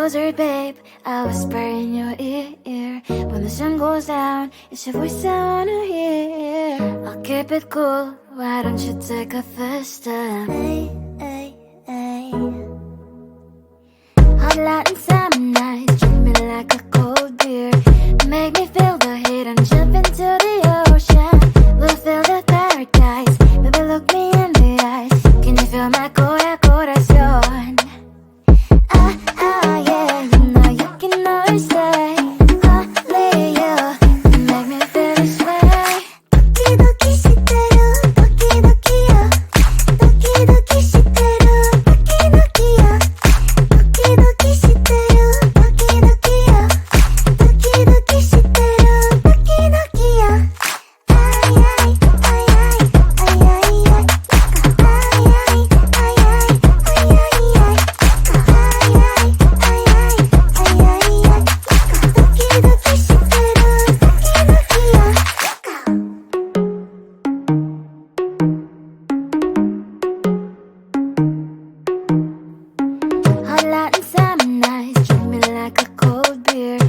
closer, babe. I'll whisper in your ear. When the sun goes down, it's your voice I wanna hear. I'll keep it cool, why don't you take a first step? Hey, hey, hey. Hot Latin summer nights, treat me like a cold beer. Make me feel the heat and jump into the ocean. We'll feel the paradise, baby, look me in the eyes. Can you feel my corazón? Yeah, you know you can always stay. Only you can make me feel this way. 도끼도끼 시대로 도끼도끼야. 도끼도끼 시대로 도끼도끼야. 도끼도끼 시대로 도끼도끼야. 도끼도끼 시대로 도끼도끼야. Hot Latin summer nights, treat me like a cold beer.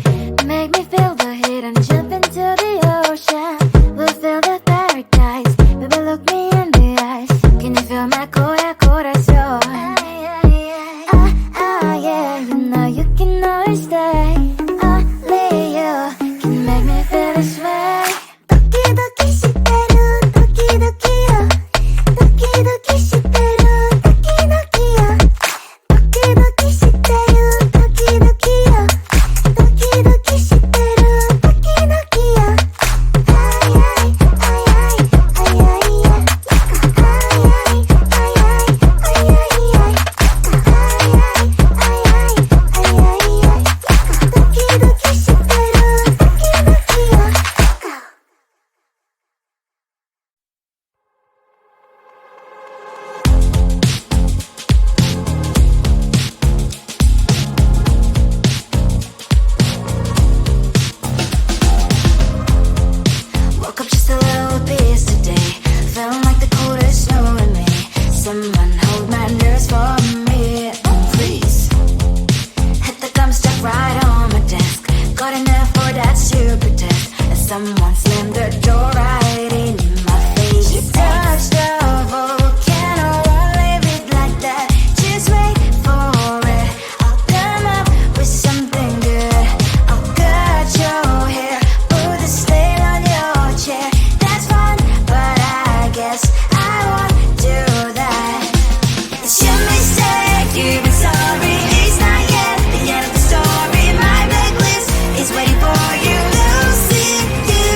Make me feel the heat and jump into the ocean. We'll feel the paradise, baby, look me in the eyes. Can you feel my corazón? Yeah, you know you can always stay. Only you can make me feel this way. 도끼도끼 시대로 도끼도끼야. 도끼도끼 시대로 도끼도끼야. 도끼도끼 시대로 도끼도끼야. 도끼도끼 시대로 도끼도끼야. Woke up just a little pissed today. Feeling like the coldest snow in me. Someone hold my nerves for me, please. Hit the gum stuck right on my desk. Got enough for that stupid test. And someone slammed the door right in my face. You touched the volcano, won't leave it like that. Just wait for it. I'll come up with something good. I'll cut your hair, put the stain on your chair. That's fun, but I guess I won't do that. It's your mistake, even sorry. It's not yet the end of the story. My blacklist is waiting for you. Losing you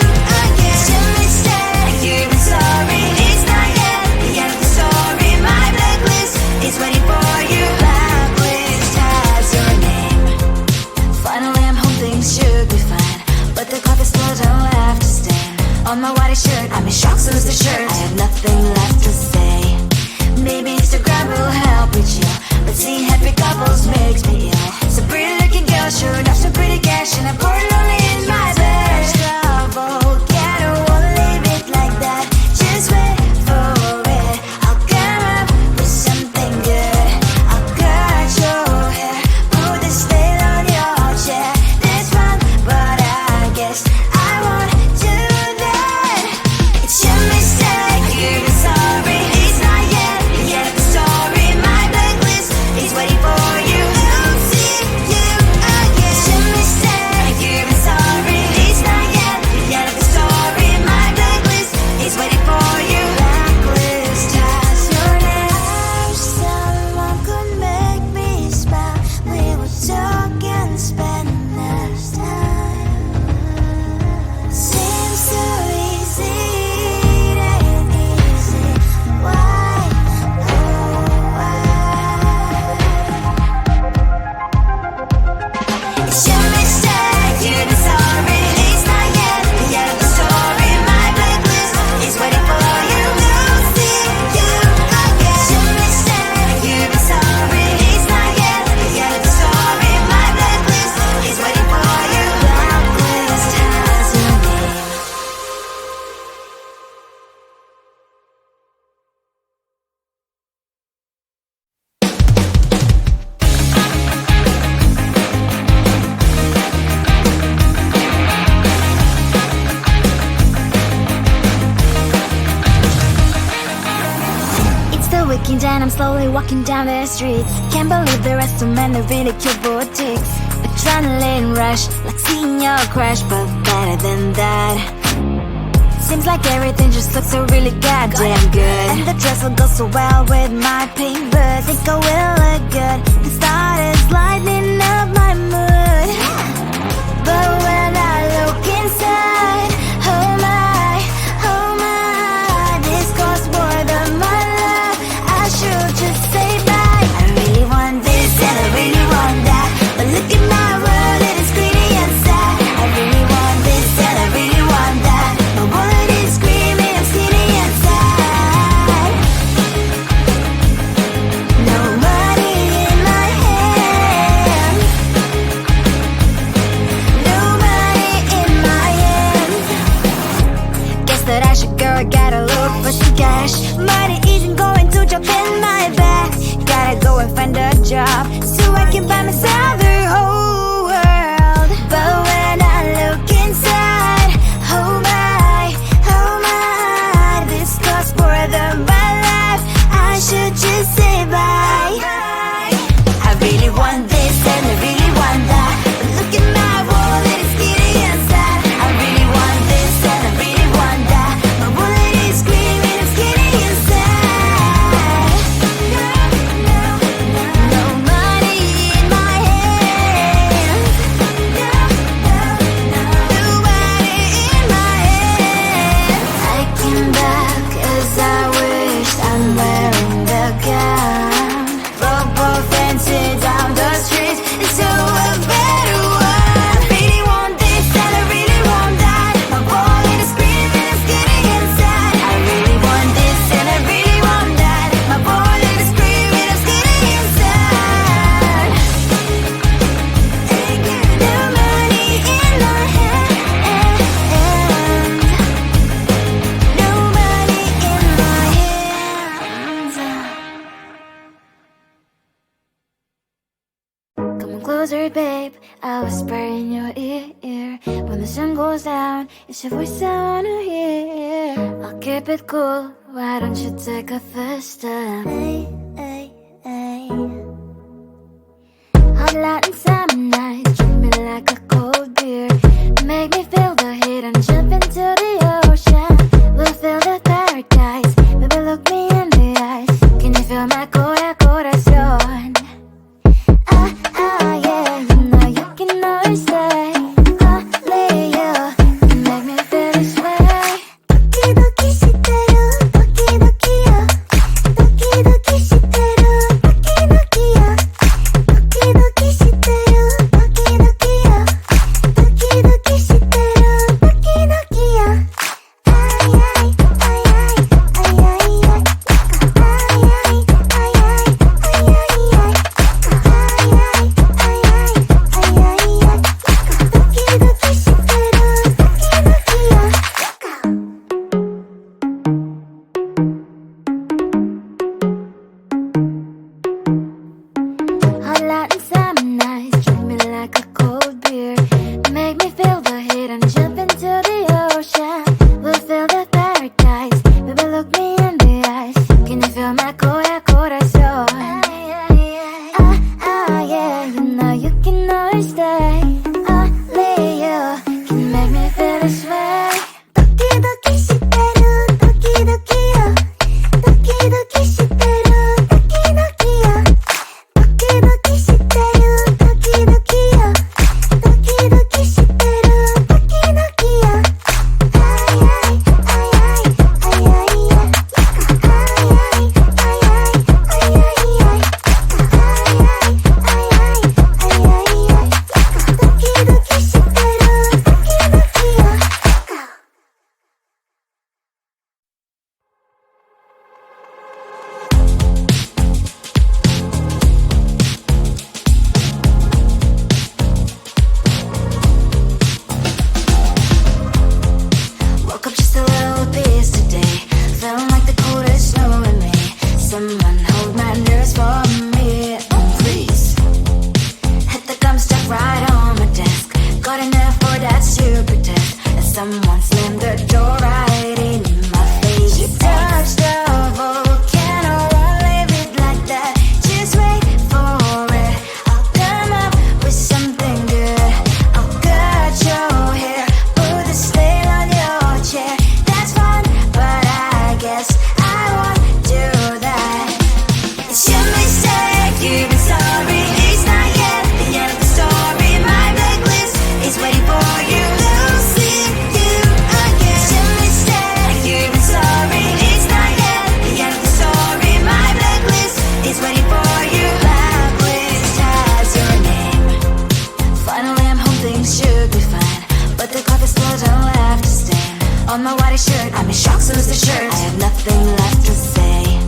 I'm slowly walking down the streets. Can't believe there are so many really cute boutiques. Adrenaline rush, like seeing your crush, but better than that. Seems like everything just looks so really goddamn good. And the dress will go so well with my pink boots. Think I will look good. The start is lighting up my mood. But when I look inside, oh my, this costs more than my love. I should just say bye. I really want this and I really want that, but look at my world, it is greedy and sad. I really want this and I really want that, my wallet is screaming, I'm skinny and sad. No money in my hand, no money in my hand. Guess that I should go, I gotta look for some cash. Money isn't going to jump in my bag. Gotta go and find a job so I can buy myself the whole world. But when I look inside, oh my, this costs more than my life. I should just say bye. I really want this and I really want that, but look at my wallet, it's skinny and sad. I really want this and I really want that, my wallet is screaming, I'm skinny and sad. No money in my hand, no money in my hand. I came back as I wished, I'm wearing the gown. Robo fancy down the streets, it's so a better one. I really want this and I really want that, my wallet is screaming, I'm skinny and sad. I really want this and I really want that, my wallet is screaming, I'm skinny and sad. No money in my hand, no money in my hands. Come closer, babe, I'll whisper in your ear. When the sun goes down, it's your voice I wanna hear. I'll keep it cool, why don't you take a first step? Hey. Hot Latin summer nights, treat me like a cold beer. Make me feel the heat and jump into the ocean. We'll feel the paradise, baby look me in the eyes. Can you feel my corazón? Yeah, you know you can always stay. Only you can make me feel this way. Doki doki shiteru, doki doki yo. Doki doki shiteru, doki doki yo. Doki doki shiteru, doki doki yo. Doki doki shiteru, doki doki yo. body shirt. I'm in shock, so is the shirt. I have nothing left to say.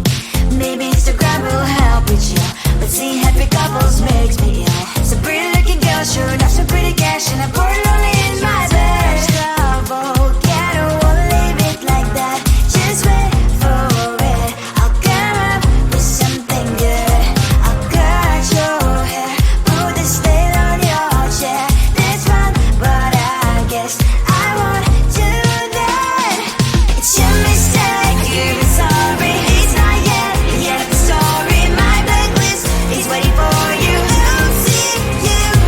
Maybe Instagram will help me chill, but seeing happy couples makes me ill. Some pretty looking girl, sure enough, some pretty cash, and I pour it only in my bed. Trouble, yeah, I don't wanna leave it like that. Just wait for it. I'll come up with something good. I'll cut your hair, put the stain on your chair. That's fun, but I guess I won't do that. It's your mistake, you're sorry. It's not yet the end of the story. My blacklist is waiting for you. I'll see you again.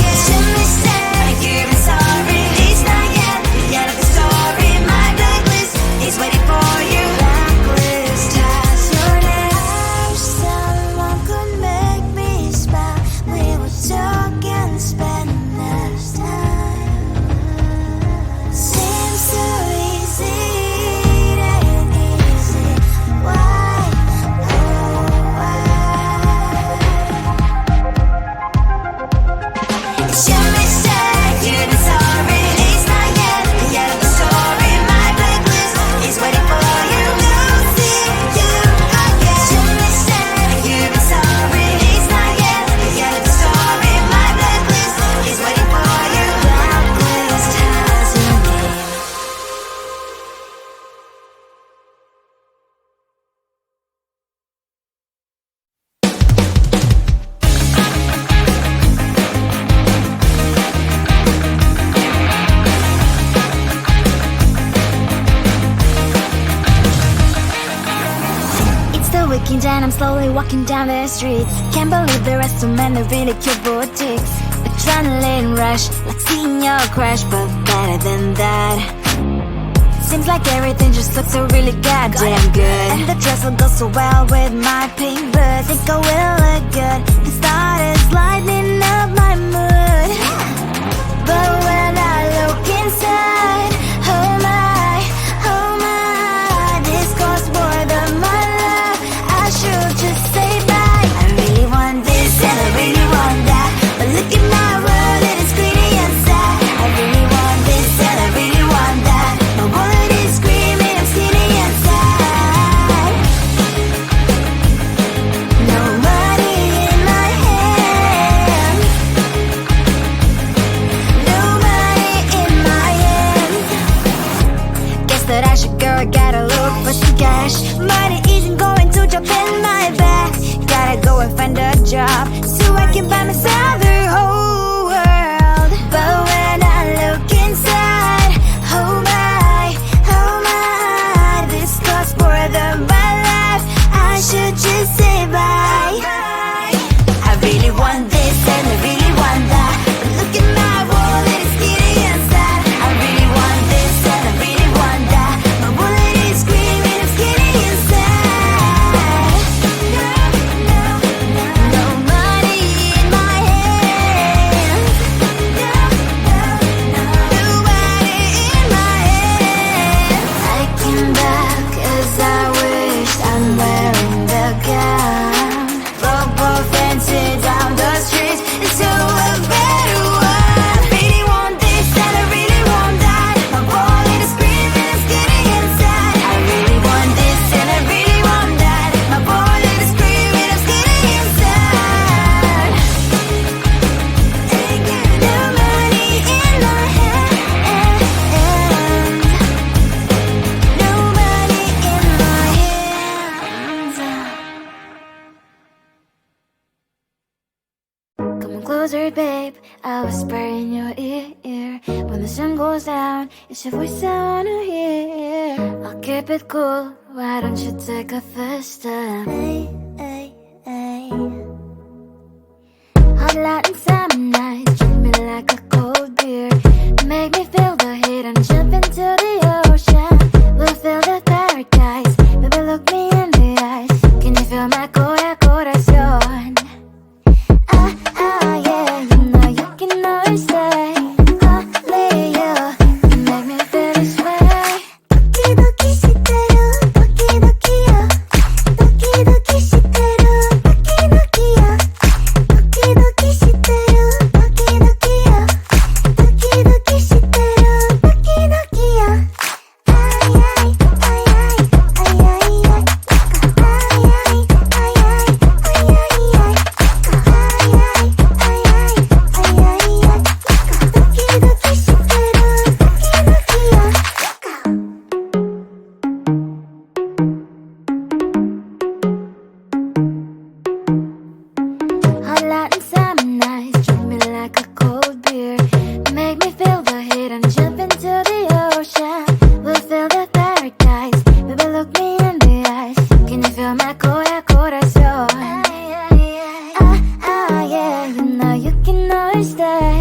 It's your mistake, you're sorry. It's not yet the end of the story. My blacklist is waiting for you. Blacklist has your name. I wish someone could make me smile. We would talk and spend less time. Seems so easy, it ain't easy. Why? Oh, why? It's your mistake, you're not sorry. It's not yet the end of the story. My blacklist is waiting for you. I'll see you again. It's your mistake, you're not sorry. It's not yet the end of the story. My blacklist is waiting for you. Blacklist has your name. It's the weekend and I'm slowly walking down the street. Can't believe there are so many really cute boutiques. Adrenaline rush, like seeing your crush, but better than that. Seems like everything just looks so really goddamn good. And the dress will go so well with my pink boots. Think I will look good. The start is lighting up my mood. But when I look inside, oh my, this costs more than my love. I should just say bye. I really want this and I really want that, but look at my world, it is greedy and sad. I really want this and I really want that. My wallet is screaming, I'm skinny and sad. No money in my hand. No money in my hand. Guess that I should go, I gotta look for some cash. Money isn't going to drop in my bag. Gotta go and find a job so I can buy myself the whole world. But when I look inside, oh my, this costs more than my life. I should just say bye. I really want this and I really want that, but look at my wallet, it's skinny and sad. I really want this and I really want that. My wallet is screaming, I'm skinny and sad. No money in my hand. Nobody in my hand. I came back as I wished. I'm wearing the gown. Football fancy down the streets into a better one. I really want this and I really want that. My wallet is screaming, it's getting inside. I really want this and I really want that. My wallet is screaming, it's getting inside. No money in my hand. No money in my hands. Come on closer, babe, I'll whisper in your ear. When the sun goes down, it's your voice I wanna hear. I'll keep it cool, why don't you take a first step? Hey, hey, hey. Hot Latin summer night, treat me like a cold beer. Make me feel the heat and jump into the ocean. We'll feel the paradise, baby look me in the eyes. Can you feel my corazón? Yeah, you know you can always say only you can make me feel this way. Doki doki shiteru, doki doki yo. Doki doki shiteru, doki doki yo. Doki doki shiteru, nice day.